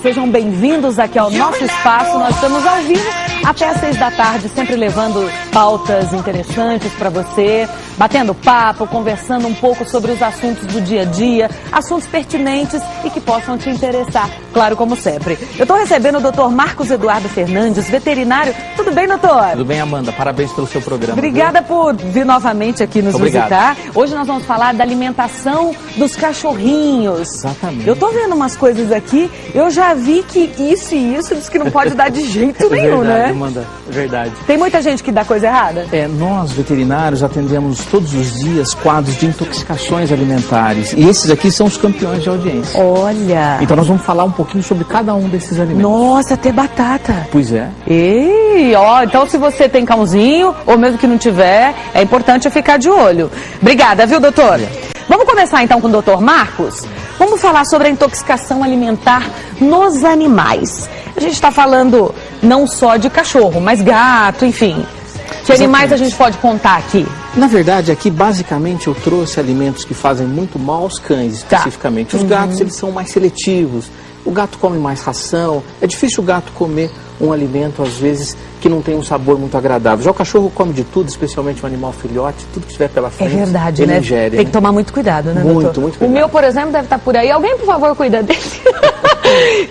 sejam bem-vindos aqui ao nosso espaço. Nós estamos ao vivo até às 6 da tarde, sempre levando pautas interessantes para você, batendo papo, conversando um pouco sobre os assuntos do dia a dia, assuntos pertinentes e que possam te interessar, claro, como sempre. Eu estou recebendo o Dr. Marcos Eduardo Fernandes, veterinário. Tudo bem, doutor? Tudo bem, Amanda. Parabéns pelo seu programa. Obrigada por vir novamente aqui nos visitar. Hoje nós vamos falar da alimentação dos cachorrinhos. Exatamente. Eu tô vendo umas coisas aqui, eu já vi que isso e isso diz que não pode dar de jeito nenhum, verdade, né? Amanda, é verdade. Tem muita gente que dá coisa errada? Nós, veterinários, atendemos todos os dias quadros de intoxicações alimentares. E esses aqui são os campeões de audiência. Olha! Então nós vamos falar um pouquinho sobre cada um desses alimentos. Nossa, até batata. Pois é. Ei, ó, então se você tem cãozinho, ou mesmo que não tiver, é importante ficar de olho. Obrigada, viu, doutor? Vamos começar então com o doutor Marcos? Vamos falar sobre a intoxicação alimentar nos animais. A gente está falando não só de cachorro, mas gato, enfim. Que animais a gente pode contar aqui? Na verdade, aqui basicamente eu trouxe alimentos que fazem muito mal aos cães, especificamente. Os gatos, eles são mais seletivos. O gato come mais ração. É difícil o gato comer um alimento, às vezes, que não tem um sabor muito agradável. Já o cachorro come de tudo, especialmente um animal filhote, tudo que estiver pela frente, é verdade, ele né? ingere. Tem que tomar muito cuidado, né, muito, doutor? muito cuidado. O meu, por exemplo, deve estar por aí. Alguém, por favor, cuida dele.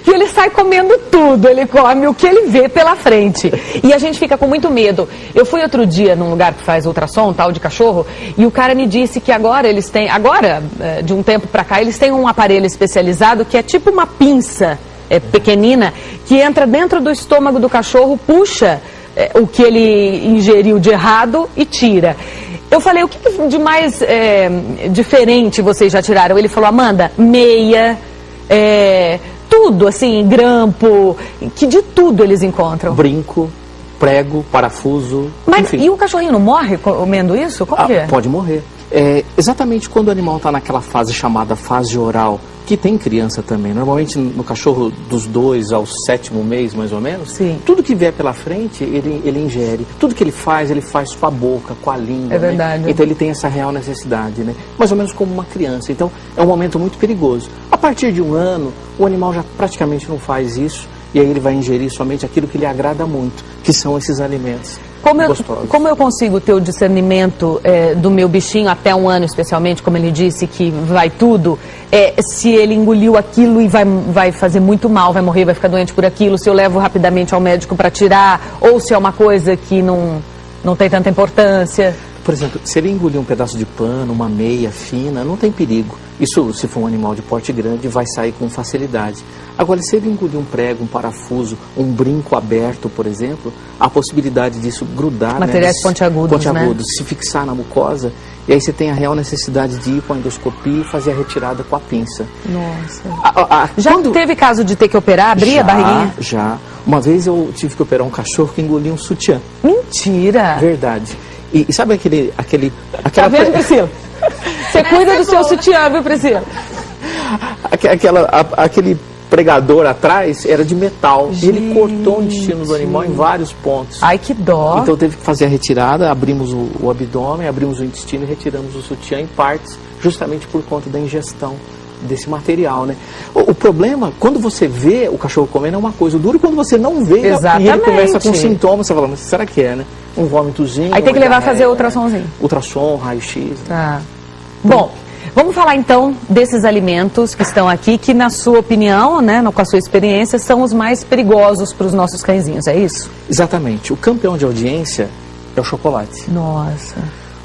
Que ele sai comendo tudo, ele come o que ele vê pela frente. E a gente fica com muito medo. Eu fui outro dia num lugar que faz ultrassom, tal, de cachorro, e o cara me disse que agora eles têm, de um tempo pra cá, eles têm um aparelho especializado que é tipo uma pinça pequenina, que entra dentro do estômago do cachorro, puxa o que ele ingeriu de errado e tira. Eu falei, o que de mais diferente vocês já tiraram? Ele falou, Amanda, meia, tudo, assim, grampo, que de tudo eles encontram. Brinco, prego, parafuso, mas, enfim. E o cachorrinho não morre comendo isso? Como que é? Pode morrer. Exatamente quando o animal está naquela fase chamada fase oral, que tem criança também, normalmente no cachorro dos 2 ao 7º mês, mais ou menos, sim, tudo que vier pela frente, ele ingere. Tudo que ele faz com a boca, com a língua. É verdade. Né? Então ele tem essa real necessidade, né? Mais ou menos como uma criança. Então é um momento muito perigoso. A partir de 1 ano, o animal já praticamente não faz isso, e aí ele vai ingerir somente aquilo que lhe agrada muito, que são esses alimentos. Como eu consigo ter o discernimento do meu bichinho até 1 ano, especialmente, como ele disse, que vai tudo, se ele engoliu aquilo e vai fazer muito mal, vai morrer, vai ficar doente por aquilo, se eu levo rapidamente ao médico para tirar, ou se é uma coisa que não tem tanta importância? Por exemplo, se ele engolir um pedaço de pano, uma meia fina, não tem perigo. Isso, se for um animal de porte grande, vai sair com facilidade. Agora, se ele engolir um prego, um parafuso, um brinco aberto, por exemplo, há possibilidade disso grudar, materiais pontiagudos, né? Se fixar na mucosa, e aí você tem a real necessidade de ir com a endoscopia e fazer a retirada com a pinça. Nossa. Já teve caso de ter que operar, abrir a barriguinha? Já. Uma vez eu tive que operar um cachorro que engolia um sutiã. Mentira! Verdade. E sabe aquela... Tá vendo, Priscila? Você cuida do seu sutiã, viu, Priscila? Aquele pregador atrás era de metal. Gente. E ele cortou o intestino do animal em vários pontos. Ai, que dó! Então teve que fazer a retirada, abrimos o abdômen, abrimos o intestino e retiramos o sutiã em partes, justamente por conta da ingestão desse material, né? O problema, quando você vê o cachorro comendo é uma coisa, o duro quando você não vê. Exatamente. E ele começa com sintomas, você fala, mas será que é, né? Um vômitozinho. Aí tem que levar a fazer ultrassomzinho. Ultrassom, raio-x. Tá. Bom, vamos falar então desses alimentos que estão aqui, que na sua opinião, né, com a sua experiência, são os mais perigosos para os nossos cãezinhos, é isso? Exatamente. O campeão de audiência é o chocolate. Nossa.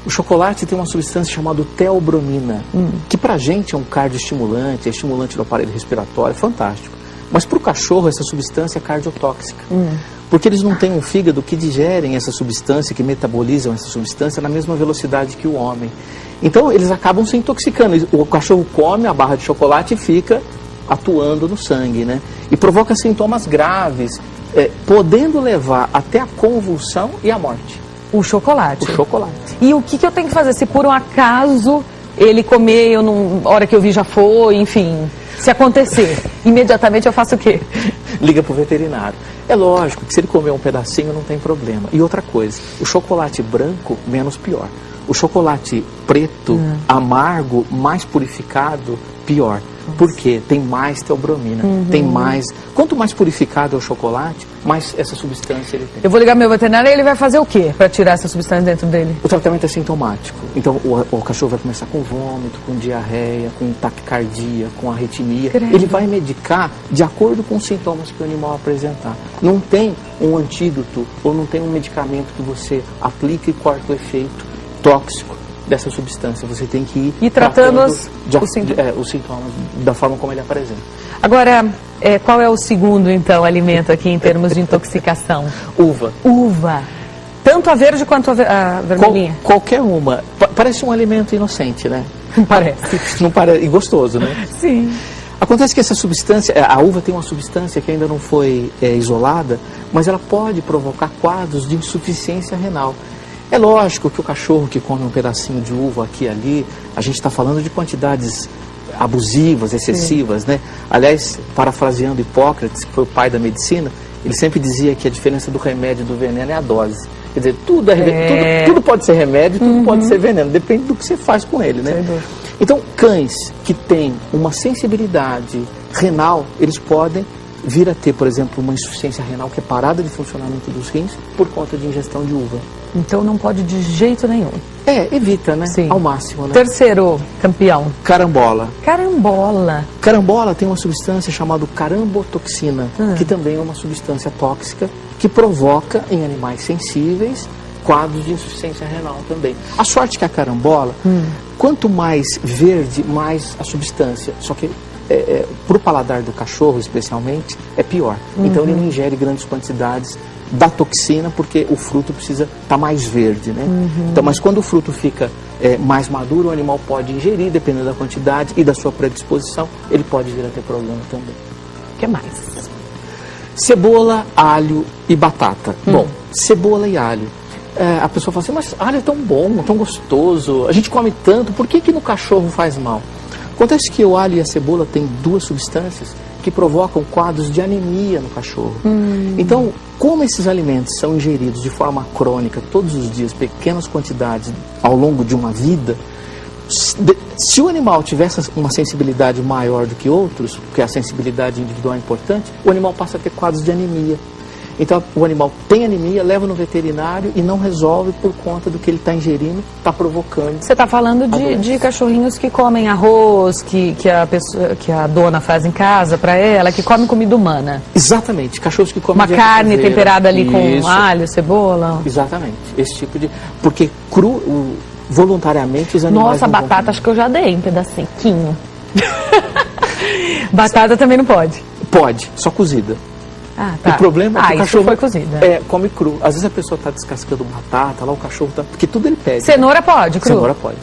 O chocolate tem uma substância chamada teobromina, que pra gente é um cardioestimulante, é estimulante do aparelho respiratório, é fantástico. Mas para o cachorro essa substância é cardiotóxica, porque eles não têm um fígado que digerem essa substância, que metabolizam essa substância na mesma velocidade que o homem. Então eles acabam se intoxicando. O cachorro come a barra de chocolate e fica atuando no sangue, né? E provoca sintomas graves, podendo levar até a convulsão e a morte. O chocolate? O chocolate. E o que eu tenho que fazer? Se por um acaso ele comer, a hora que eu vi já foi, enfim, se acontecer, imediatamente eu faço o quê? Liga para o veterinário. É lógico que se ele comer um pedacinho não tem problema. E outra coisa, o chocolate branco, menos pior. O chocolate preto, amargo, mais purificado, pior. Por quê? Tem mais teobromina, tem mais... Quanto mais purificado é o chocolate, mais essa substância ele tem. Eu vou ligar meu veterinário e ele vai fazer o quê para tirar essa substância dentro dele? O tratamento é sintomático. Então, o cachorro vai começar com vômito, com diarreia, com taquicardia, com arritmia. Credo. Ele vai medicar de acordo com os sintomas que o animal apresentar. Não tem um antídoto ou não tem um medicamento que você aplica e corta o efeito tóxico dessa substância. Você tem que ir tratando os sintomas da forma como ele apresenta. Agora, qual é o segundo, então, alimento aqui em termos de intoxicação? Uva. Uva. Tanto a verde quanto a vermelhinha? Qualquer uma. Parece um alimento inocente, né? Parece. Não parece. E gostoso, né? Sim. Acontece que essa substância, a uva tem uma substância que ainda não foi isolada, mas ela pode provocar quadros de insuficiência renal. É lógico que o cachorro que come um pedacinho de uva aqui e ali, a gente está falando de quantidades abusivas, excessivas, né? Aliás, parafraseando Hipócrates, que foi o pai da medicina, ele sempre dizia que a diferença do remédio e do veneno é a dose. Quer dizer, tudo pode ser remédio, tudo pode ser veneno, depende do que você faz com ele, né? Então, cães que têm uma sensibilidade renal, eles podem vir a ter, por exemplo, uma insuficiência renal que é parada de funcionamento dos rins por conta de ingestão de uva. Então não pode de jeito nenhum. Evita, né? Sim. Ao máximo, né? Terceiro campeão. Carambola. Carambola. Carambola tem uma substância chamada carambotoxina, que também é uma substância tóxica que provoca em animais sensíveis quadros de insuficiência renal também. A sorte que a carambola, quanto mais verde, mais a substância. Só que para o paladar do cachorro, especialmente, é pior. Então ele não ingere grandes quantidades da toxina, porque o fruto precisa estar mais verde, né? Então, mas quando o fruto fica mais maduro, o animal pode ingerir, dependendo da quantidade e da sua predisposição, ele pode vir a ter problema também. O que mais? Cebola, alho e batata. Bom, cebola e alho. A pessoa fala assim, mas alho é tão bom, tão gostoso, a gente come tanto, por que no cachorro faz mal? Acontece que o alho e a cebola têm duas substâncias que provocam quadros de anemia no cachorro. Então, como esses alimentos são ingeridos de forma crônica, todos os dias, pequenas quantidades ao longo de uma vida, se o animal tivesse uma sensibilidade maior do que outros, porque a sensibilidade individual é importante, o animal passa a ter quadros de anemia. Então, o animal tem anemia, leva no veterinário e não resolve por conta do que ele está ingerindo, está provocando. Você está falando de cachorrinhos que comem arroz, que a dona faz em casa para ela, que comem comida humana. Exatamente, cachorros que comem uma carne caseira, temperada ali com alho, cebola. Exatamente, esse tipo de... Porque voluntariamente os animais... Nossa, batata acho que eu já dei um pedacinho. Batata também não pode? Pode, só cozida. Ah, tá. O problema é que o cachorro foi cozida. Come cru. Às vezes a pessoa está descascando batata, lá o cachorro está... Porque tudo ele pede. Cenoura pode, cru? Cenoura pode.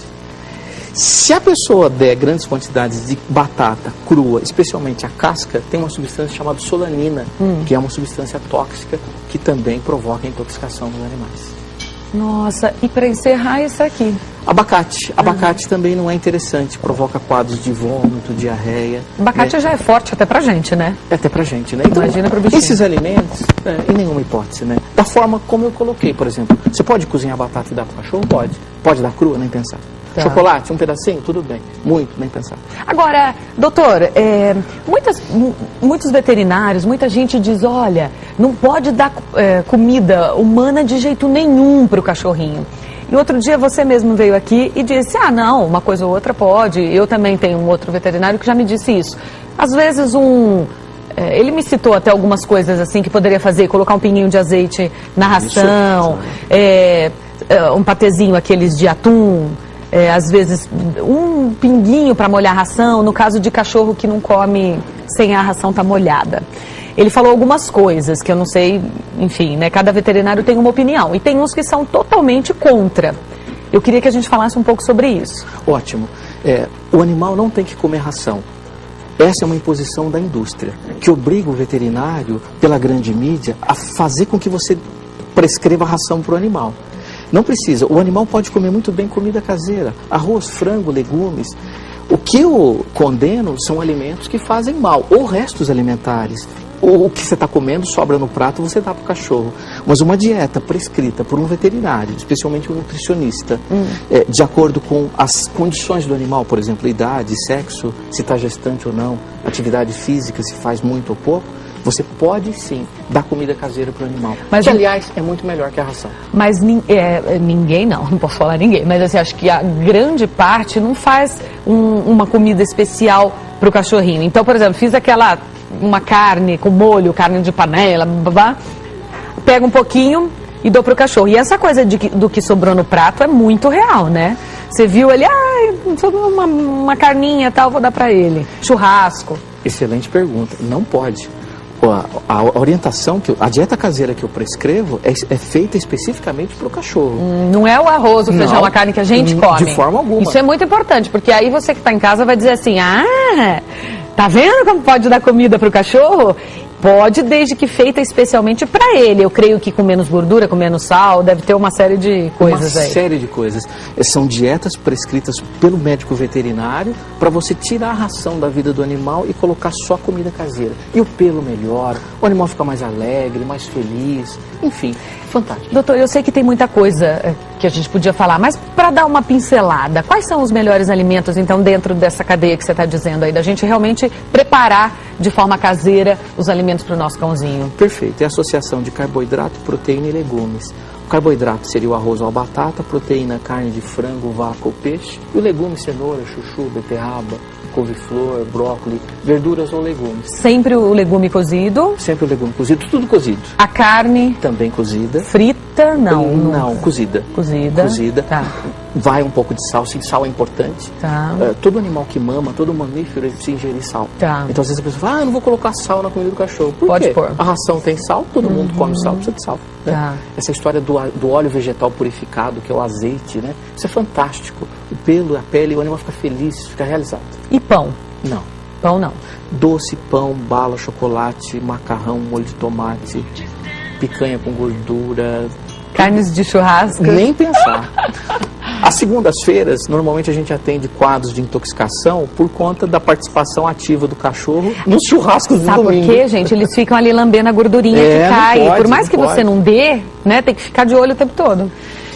Se a pessoa der grandes quantidades de batata crua, especialmente a casca, tem uma substância chamada solanina, que é uma substância tóxica que também provoca intoxicação nos animais. Nossa, e para encerrar isso aqui? Abacate. Abacate também não é interessante, provoca quadros de vômito, diarreia. Abacate, né? Já é forte até pra gente, né? Até pra gente, né? Então, imagina pro bichinho. Esses alimentos, em nenhuma hipótese, né? Da forma como eu coloquei, por exemplo. Você pode cozinhar batata e dar pro cachorro? Pode. Pode dar crua? Nem pensar. Tá. Chocolate, um pedacinho? Tudo bem. Muito, nem pensar. Agora, doutor, muitos veterinários, muita gente diz, olha, não pode dar comida humana de jeito nenhum pro cachorrinho. E outro dia você mesmo veio aqui e disse, não, uma coisa ou outra pode. Eu também tenho um outro veterinário que já me disse isso. Às vezes ele me citou até algumas coisas assim que poderia fazer, colocar um pinguinho de azeite na ração, um patezinho aqueles de atum, às vezes um pinguinho para molhar a ração, no caso de cachorro que não come sem a ração estar molhada. Ele falou algumas coisas que eu não sei, enfim, né? Cada veterinário tem uma opinião. E tem uns que são totalmente contra. Eu queria que a gente falasse um pouco sobre isso. Ótimo. O animal não tem que comer ração. Essa é uma imposição da indústria, que obriga o veterinário, pela grande mídia, a fazer com que você prescreva ração para o animal. Não precisa. O animal pode comer muito bem comida caseira, arroz, frango, legumes. O que eu condeno são alimentos que fazem mal, ou restos alimentares. o que você está comendo sobra no prato, você dá para o cachorro. Mas uma dieta prescrita por um veterinário, especialmente um nutricionista, de acordo com as condições do animal, por exemplo, idade, sexo, se está gestante ou não, atividade física, se faz muito ou pouco, você pode sim dar comida caseira para o animal. Mas, que, aliás, é muito melhor que a ração. Mas ninguém não posso falar ninguém, mas assim, acho que a grande parte não faz uma comida especial para o cachorrinho. Então, por exemplo, fiz uma carne com molho, carne de panela, pego um pouquinho e dou para o cachorro. E essa coisa do que sobrou no prato é muito real, né? Você viu ali, sobrou uma carninha e tal, vou dar para ele. Churrasco. Excelente pergunta. Não pode. A orientação, a dieta caseira que eu prescrevo é feita especificamente para o cachorro. Não é o arroz, o feijão, a carne que a gente come. De forma alguma. Isso é muito importante, porque aí você que está em casa vai dizer assim, tá vendo como pode dar comida para o cachorro? Pode, desde que feita especialmente para ele. Eu creio que com menos gordura, com menos sal, deve ter uma série de coisas aí. Uma série de coisas. São dietas prescritas pelo médico veterinário para você tirar a ração da vida do animal e colocar só comida caseira. E o pelo melhora, o animal fica mais alegre, mais feliz, enfim, fantástico. Doutor, eu sei que tem muita coisa que a gente podia falar, mas para dar uma pincelada, quais são os melhores alimentos, então, dentro dessa cadeia que você está dizendo aí, da gente realmente preparar de forma caseira os alimentos para o nosso cãozinho? Perfeito, é a associação de carboidrato, proteína e legumes. O carboidrato seria o arroz ou a batata, proteína, carne de frango, vaca ou peixe, e o legume, cenoura, chuchu, beterraba, couve-flor, brócolis, verduras ou legumes. Sempre o legume cozido? Sempre o legume cozido, tudo cozido. A carne? Também cozida. Frita? Não, cozida. Cozida. Tá. Vai um pouco de sal, sim, sal é importante. Tá. Todo animal que mama, todo mamífero, ele precisa ingerir sal. Tá. Então às vezes a pessoa fala, eu não vou colocar sal na comida do cachorro. Por Pode quê? pôr. A ração tem sal, todo mundo come sal, precisa de sal. Né? Tá. Essa história do óleo vegetal purificado, que é o azeite, né? Isso é fantástico. O pelo, a pele, o animal fica feliz, fica realizado. E pão? Não. Pão não. Doce, pão, bala, chocolate, macarrão, molho de tomate, picanha com gordura. Carnes de churrasco? Nem pensar. Às segundas-feiras, normalmente a gente atende quadros de intoxicação por conta da participação ativa do cachorro nos churrascos do domingo. Sabe por quê, gente? Eles ficam ali lambendo a gordurinha que cai. Por mais que você não dê, né, tem que ficar de olho o tempo todo.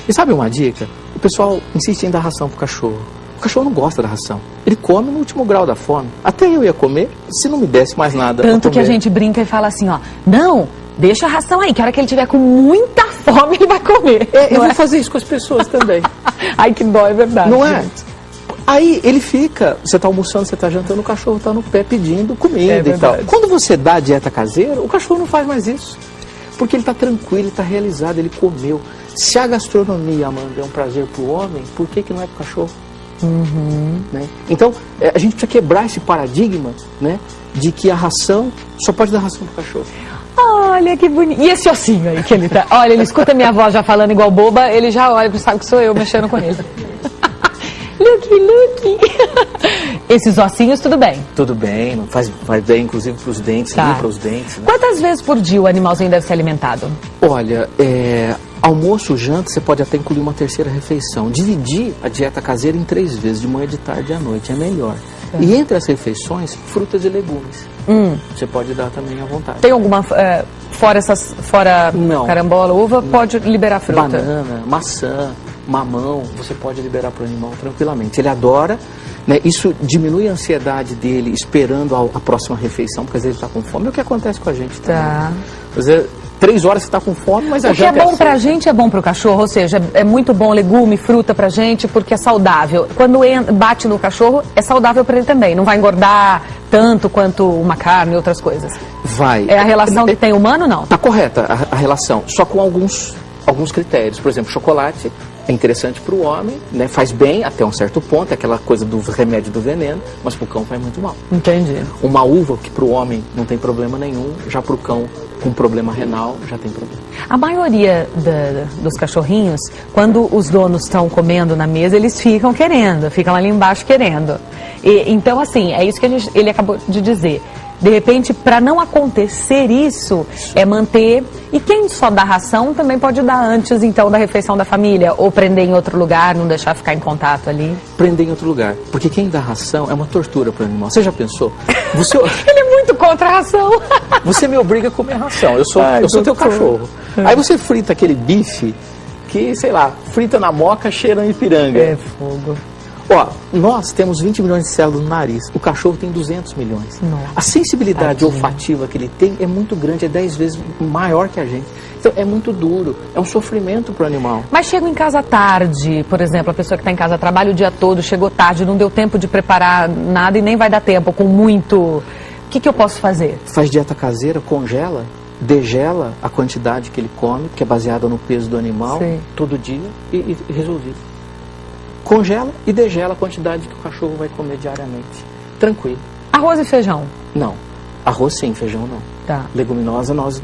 E sabe uma dica? O pessoal insiste em dar ração pro cachorro. O cachorro não gosta da ração. Ele come no último grau da fome. Até eu ia comer se não me desse mais nada. Tanto que a gente brinca e fala assim, não, deixa a ração aí, que a hora que ele tiver com muita fome, ele vai comer. Eu vou fazer isso com as pessoas também. Ai, que dó, é verdade. Não é? Aí ele fica, você está almoçando, você está jantando, o cachorro está no pé pedindo comida e tal. Quando você dá a dieta caseira, o cachorro não faz mais isso. Porque ele está tranquilo, ele está realizado, ele comeu. Se a gastronomia, Amanda, é um prazer para o homem, por que não é para o cachorro? Né? Então, a gente precisa quebrar esse paradigma, né, de que a ração, só pode dar ração para o cachorro. Olha que bonito. E esse ossinho aí que ele tá? Olha, ele escuta minha voz já falando igual boba, ele já olha, sabe que sou eu mexendo com ele. Lucky. Esses ossinhos, tudo bem? Tudo bem, faz bem, inclusive para os dentes, limpa os dentes. Né? Quantas vezes por dia o animalzinho deve ser alimentado? Olha, almoço, janta, você pode até incluir uma terceira refeição. Dividir a dieta caseira em 3 vezes, de manhã, de tarde e à noite, é melhor. E entre as refeições, frutas e legumes. Você pode dar também à vontade. Tem alguma, fora não, carambola, uva, não. Pode liberar fruta? Banana, maçã, mamão, você pode liberar para o animal tranquilamente. Ele adora, né? Isso diminui a ansiedade dele esperando a próxima refeição, porque às vezes ele está com fome. É o que acontece com a gente também. Tá. Às vezes, 3 horas você está com fome, mas a janta é bom pra gente, é bom pro cachorro, ou seja, é muito bom legume, fruta pra gente, porque é saudável. Quando bate no cachorro, é saudável para ele também, não vai engordar tanto quanto uma carne e outras coisas. Vai. É a relação que tem humano, não? Tá correta a relação, só com alguns critérios. Por exemplo, chocolate é interessante para o homem, né? Faz bem até um certo ponto, é aquela coisa do remédio do veneno, mas para o cão faz muito mal. Entendi. Uma uva, que para o homem não tem problema nenhum, já para o cão com problema renal já tem problema. A maioria dos cachorrinhos, quando os donos estão comendo na mesa, eles ficam ali embaixo querendo. Então, assim, é isso que ele acabou de dizer. De repente, para não acontecer isso, é manter... E quem só dá ração também pode dar antes, então, da refeição da família? Ou prender em outro lugar, não deixar ficar em contato ali? Prender em outro lugar. Porque quem dá ração é uma tortura para o animal. Você já pensou? Ele é muito contra a ração. Você me obriga a comer ração. Eu sou teu cachorro. Aí você frita aquele bife que, sei lá, frita na moca, cheirando Ipiranga. É fogo. Ó, nós temos 20 milhões de células no nariz, o cachorro tem 200 milhões. Nossa, a sensibilidade tadinho. olfativa que ele tem é muito grande, é 10 vezes maior que a gente. Então é muito duro, é um sofrimento para o animal. Mas chega em casa tarde, por exemplo, a pessoa que está em casa trabalha o dia todo, chegou tarde, não deu tempo de preparar nada e nem vai dar tempo, com muito... O que eu posso fazer? Faz dieta caseira, congela, degela a quantidade que ele come, que é baseada no peso do animal, Sim. todo dia, e resolvido. Congela e degela a quantidade que o cachorro vai comer diariamente. Tranquilo. Arroz e feijão? Não. Arroz sim, feijão não. Tá. Leguminosa nós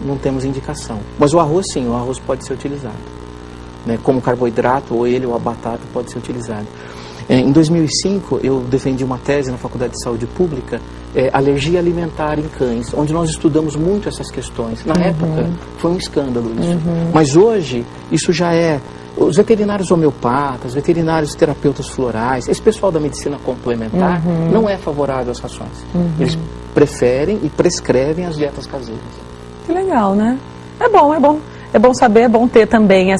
não temos indicação. Mas o arroz sim, o arroz pode ser utilizado. Né? Como carboidrato, ou ele ou a batata pode ser utilizado. Em 2005, eu defendi uma tese na Faculdade de Saúde Pública, alergia alimentar em cães, onde nós estudamos muito essas questões. Na época, foi um escândalo isso. Mas hoje, isso já é... Os veterinários homeopatas, veterinários terapeutas florais, esse pessoal da medicina complementar não é favorável às rações. Eles preferem e prescrevem as dietas caseiras. Que legal, né? É bom, é bom. É bom saber, é bom ter também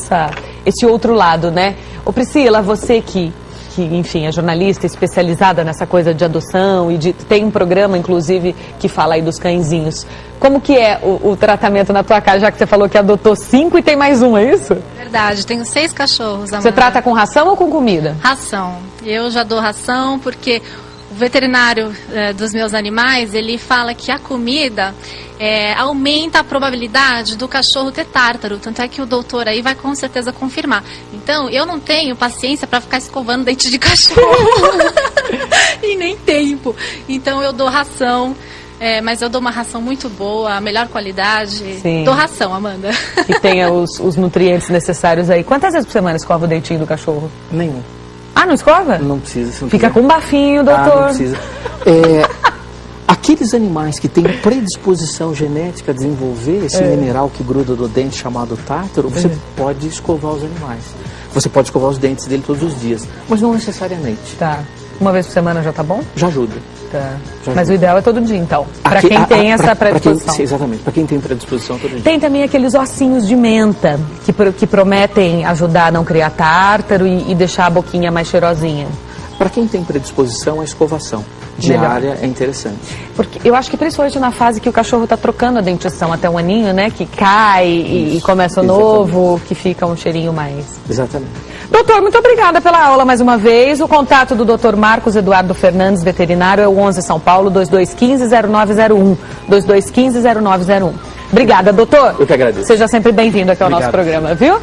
esse outro lado, né? Ô Priscila, você que enfim, é jornalista especializada nessa coisa de adoção e tem um programa, inclusive, que fala aí dos cãezinhos. Como que é o tratamento na tua casa, já que você falou que adotou 5 e tem mais um, é isso? Verdade, tenho 6 cachorros, Amanda. Você trata com ração ou com comida? Ração. Eu já dou ração porque o veterinário dos meus animais, ele fala que a comida aumenta a probabilidade do cachorro ter tártaro. Tanto é que o doutor aí vai com certeza confirmar. Então, eu não tenho paciência para ficar escovando dente de cachorro. E nem tempo. Então, eu dou ração. Mas eu dou uma ração muito boa, a melhor qualidade. Sim. Dou ração, Amanda. Que tenha os nutrientes necessários aí. Quantas vezes por semana escova o dentinho do cachorro? Nenhum. Ah, não escova? Não precisa. Se não Fica quiser. com um bafinho, doutor. Não precisa. Aqueles animais que têm predisposição genética a desenvolver esse mineral que gruda do dente chamado tártaro, você pode escovar os animais. Você pode escovar os dentes dele todos os dias, mas não necessariamente. Tá. Uma vez por semana já tá bom? Já ajuda. Tá. Já Mas ajuda. o ideal é todo dia, então. Para quem tem essa predisposição. Exatamente, para quem tem predisposição todo dia. Tem também aqueles ossinhos de menta que prometem ajudar a não criar tártaro e deixar a boquinha mais cheirosinha. Para quem tem predisposição, a escovação diária é interessante. Porque eu acho que principalmente na fase que o cachorro está trocando a dentição até um aninho, né? Que cai e começa o novo, que fica um cheirinho mais. Exatamente. Doutor, muito obrigada pela aula mais uma vez. O contato do Dr. Marcos Eduardo Fernandes, veterinário, é o 11 São Paulo 2215-0901. 2215-0901. Obrigada, doutor. Eu que agradeço. Seja sempre bem-vindo aqui ao nosso programa, viu?